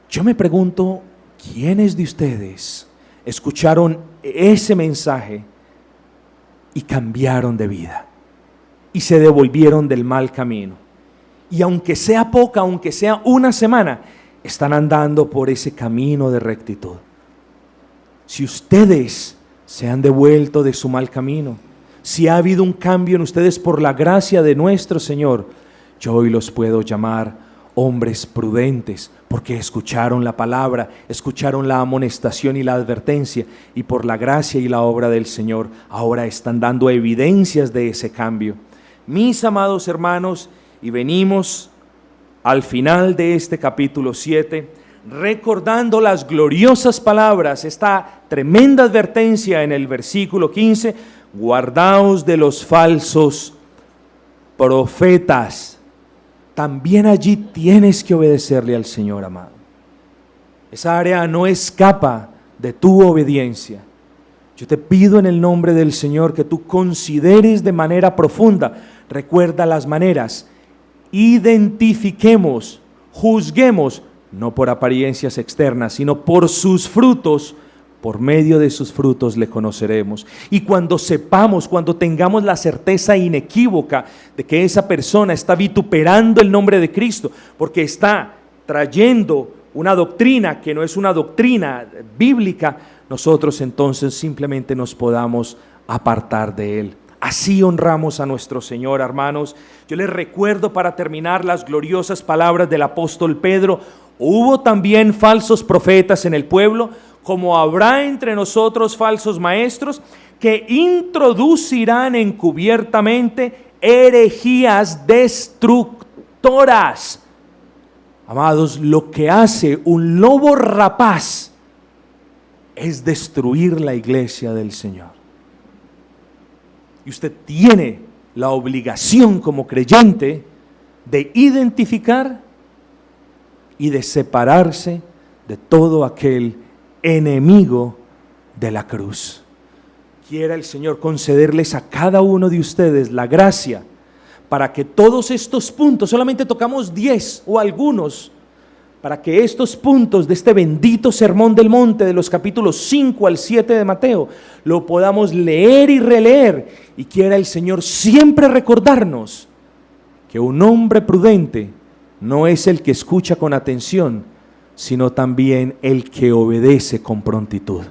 Yo me pregunto, ¿quiénes de ustedes escucharon ese mensaje y cambiaron de vida y se devolvieron del mal camino? Y aunque sea poca, aunque sea una semana, están andando por ese camino de rectitud. Si ustedes se han devuelto de su mal camino, si ha habido un cambio en ustedes por la gracia de nuestro Señor, yo hoy los puedo llamar hombres prudentes, porque escucharon la palabra, escucharon la amonestación y la advertencia, y por la gracia y la obra del Señor, ahora están dando evidencias de ese cambio. Mis amados hermanos, y venimos al final de este capítulo 7, recordando las gloriosas palabras, esta tremenda advertencia en el versículo 15, guardaos de los falsos profetas. También allí tienes que obedecerle al Señor, amado. Esa área no escapa de tu obediencia. Yo te pido en el nombre del Señor que tú consideres de manera profunda, recuerda las maneras, identifiquemos, juzguemos, no por apariencias externas, sino por sus frutos. Por medio de sus frutos le conoceremos. Y cuando sepamos, cuando tengamos la certeza inequívoca de que esa persona está vituperando el nombre de Cristo, porque está trayendo una doctrina que no es una doctrina bíblica, nosotros entonces simplemente nos podamos apartar de él. Así honramos a nuestro Señor, hermanos. Yo les recuerdo para terminar las gloriosas palabras del apóstol Pedro. Hubo también falsos profetas en el pueblo, como habrá entre nosotros falsos maestros que introducirán encubiertamente herejías destructoras. Amados, lo que hace un lobo rapaz es destruir la iglesia del Señor. Y usted tiene la obligación como creyente de identificar y de separarse de todo aquel enemigo de la cruz. Quiera el Señor concederles a cada uno de ustedes la gracia para que todos estos puntos, solamente tocamos 10 o algunos, para que estos puntos de este bendito sermón del monte de los capítulos 5 al 7 de Mateo lo podamos leer y releer, y quiera el Señor siempre recordarnos que un hombre prudente no es el que escucha con atención, sino también el que obedece con prontitud.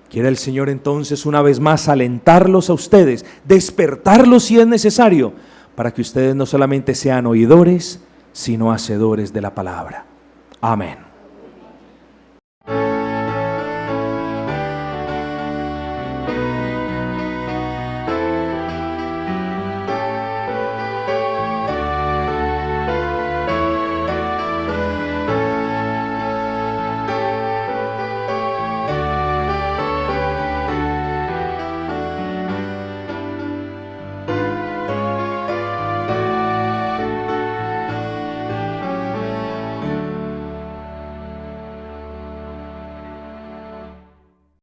Quiera el Señor entonces una vez más alentarlos a ustedes, despertarlos si es necesario, para que ustedes no solamente sean oidores, sino hacedores de la palabra. Amén.